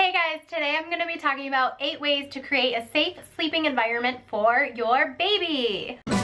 Hey guys, today I'm going to be talking about 8 ways to create a safe sleeping environment for your baby. So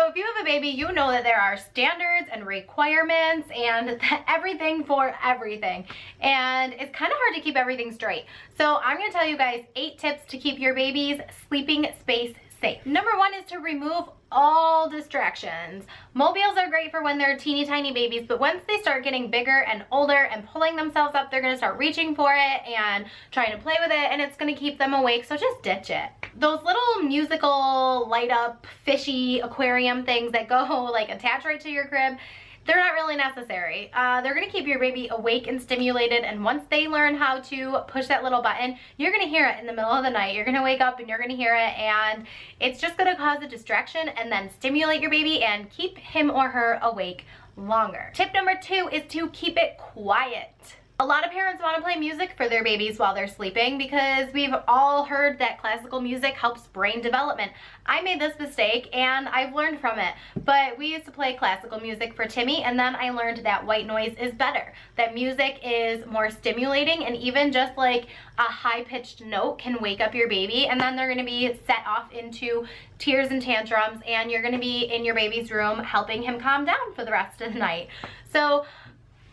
if you have a baby, you know that there are standards and requirements and everything for everything. And it's kind of hard to keep everything straight. So I'm going to tell you guys 8 tips to keep your baby's sleeping space safe. Number 1 is to remove all distractions. Mobiles are great for when they're teeny tiny babies, but once they start getting bigger and older and pulling themselves up, they're gonna start reaching for it and trying to play with it, and it's gonna keep them awake, so just ditch it. Those little musical light up fishy aquarium things that go like attach right to your crib, they're not really necessary. They're gonna keep your baby awake and stimulated, and once they learn how to push that little button, you're gonna hear it in the middle of the night. You're gonna wake up and you're gonna hear it, and it's just gonna cause a distraction and then stimulate your baby and keep him or her awake longer. Tip number 2 is to keep it quiet. A lot of parents want to play music for their babies while they're sleeping because we've all heard that classical music helps brain development. I made this mistake and I've learned from it, but we used to play classical music for Timmy, and then I learned that white noise is better. That music is more stimulating, and even just like a high-pitched note can wake up your baby, and then they're going to be set off into tears and tantrums, and you're going to be in your baby's room helping him calm down for the rest of the night. So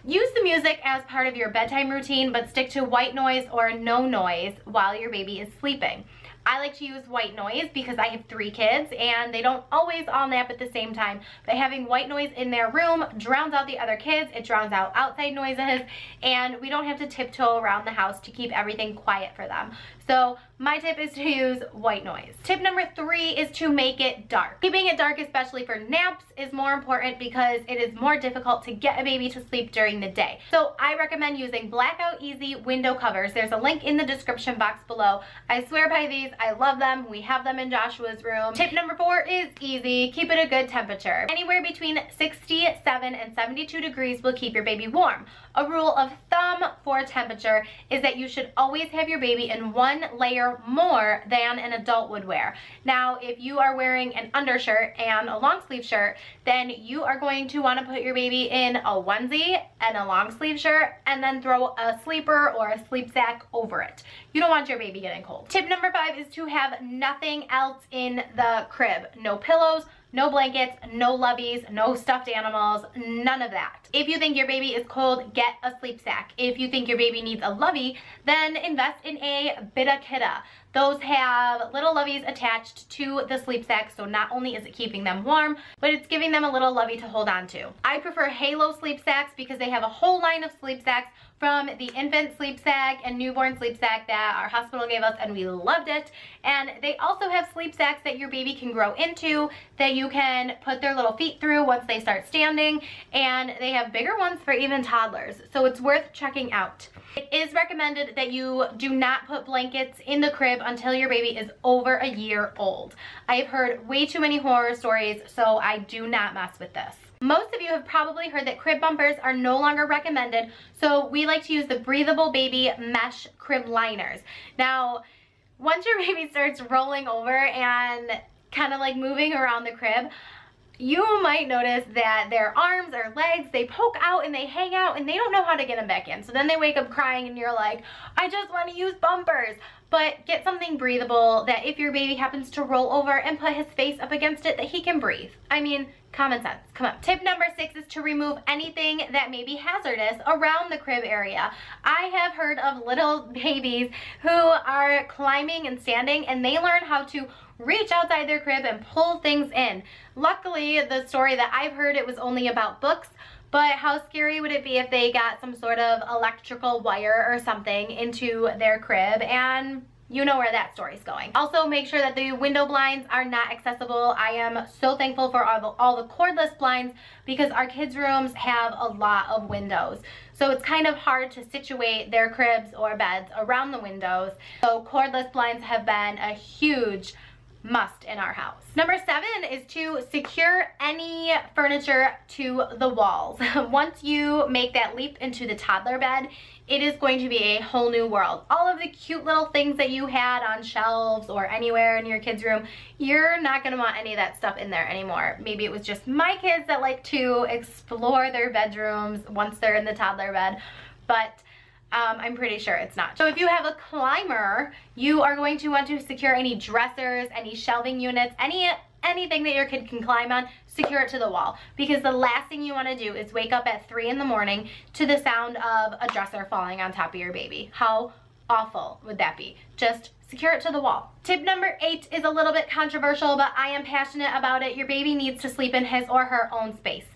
use the music as part of your bedtime routine, but stick to white noise or no noise while your baby is sleeping. I like to use white noise because I have 3 kids and they don't always all nap at the same time, but having white noise in their room drowns out the other kids, it drowns out outside noises, and we don't have to tiptoe around the house to keep everything quiet for them. So my tip is to use white noise. Tip number 3 is to make it dark. Keeping it dark, especially for naps, is more important because it is more difficult to get a baby to sleep during the day. So I recommend using Blackout Easy window covers. There's a link in the description box below. I swear by these. I love them. We have them in Joshua's room. Tip number 4 is easy. Keep it a good temperature. Anywhere between 67 and 72 degrees will keep your baby warm. A rule of thumb for temperature is that you should always have your baby in 1 layer more than an adult would wear. Now, if you are wearing an undershirt and a long sleeve shirt, then you are going to want to put your baby in a onesie and a long sleeve shirt and then throw a sleeper or a sleep sack over it. You don't want your baby getting cold. Tip number 5 is to have nothing else in the crib. No pillows, no blankets, no loveys, no stuffed animals, none of that. If you think your baby is cold, get a sleep sack. If you think your baby needs a lovey, then invest in a Bida Kidda. Those have little loveys attached to the sleep sack, so not only is it keeping them warm, but it's giving them a little lovey to hold on to. I prefer Halo sleep sacks because they have a whole line of sleep sacks, from the infant sleep sack and newborn sleep sack that our hospital gave us, and we loved it. And they also have sleep sacks that your baby can grow into, that you can put their little feet through once they start standing, and they have bigger ones for even toddlers, so it's worth checking out. It is recommended that you do not put blankets in the crib until your baby is over a year old. I've heard way too many horror stories, so I do not mess with this. Most of you have probably heard that crib bumpers are no longer recommended, so we like to use the Breathable Baby mesh crib liners. Now, once your baby starts rolling over and kind of like moving around the crib, you might notice that their arms or legs, they poke out and they hang out and they don't know how to get them back in. So then they wake up crying and you're like, I just want to use bumpers. But get something breathable that if your baby happens to roll over and put his face up against it, that he can breathe. I mean, common sense, come on. Tip number 6 is to remove anything that may be hazardous around the crib area. I have heard of little babies who are climbing and standing, and they learn how to reach outside their crib and pull things in. Luckily, the story that I've heard, it was only about books, but how scary would it be if they got some sort of electrical wire or something into their crib, and you know where that story's going. Also, make sure that the window blinds are not accessible. I am so thankful for all the cordless blinds because our kids' rooms have a lot of windows. So it's kind of hard to situate their cribs or beds around the windows. So cordless blinds have been a huge must in our house. Number 7 is to secure any furniture to the walls. Once you make that leap into the toddler bed, it is going to be a whole new world. All of the cute little things that you had on shelves or anywhere in your kids' room, you're not gonna want any of that stuff in there anymore. Maybe it was just my kids that like to explore their bedrooms once they're in the toddler bed, but I'm pretty sure it's not. So if you have a climber, you are going to want to secure any dressers, any shelving units, anything that your kid can climb on, secure it to the wall. Because the last thing you want to do is wake up at 3 in the morning to the sound of a dresser falling on top of your baby. How awful would that be? Just secure it to the wall. Tip number 8 is a little bit controversial, but I am passionate about it. Your baby needs to sleep in his or her own space.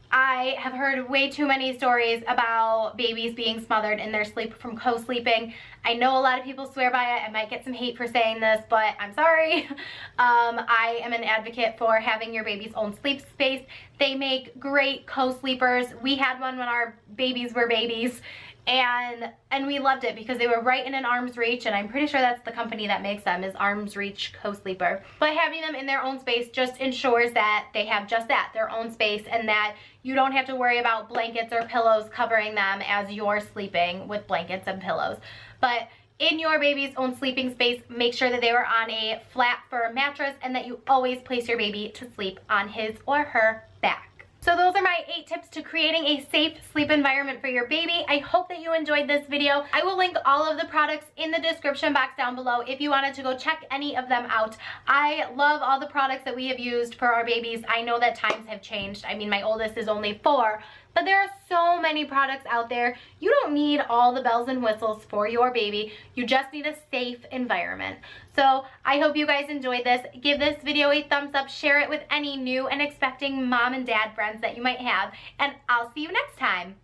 I have heard way too many stories about babies being smothered in their sleep from co-sleeping. I know a lot of people swear by it. I might get some hate for saying this, but I'm sorry. I am an advocate for having your baby's own sleep space. They make great co-sleepers. We had one when our babies were babies, and we loved it because they were right in an arm's reach, and I'm pretty sure that's the company that makes them, is Arm's Reach Co-Sleeper. But having them in their own space just ensures that they have just that, their own space, and that you don't have to worry about blankets or pillows covering them as you're sleeping with blankets and pillows. But in your baby's own sleeping space, make sure that they are on a flat firm mattress and that you always place your baby to sleep on his or her back. So those are my 8 tips to creating a safe sleep environment for your baby. I hope that you enjoyed this video. I will link all of the products in the description box down below if you wanted to go check any of them out. I love all the products that we have used for our babies. I know that times have changed. I mean, my oldest is only 4, but there are so many products out there. You don't need all the bells and whistles for your baby. You just need a safe environment. So I hope you guys enjoyed this. Give this video a thumbs up, share it with any new and expecting mom and dad friends that you might have, and I'll see you next time.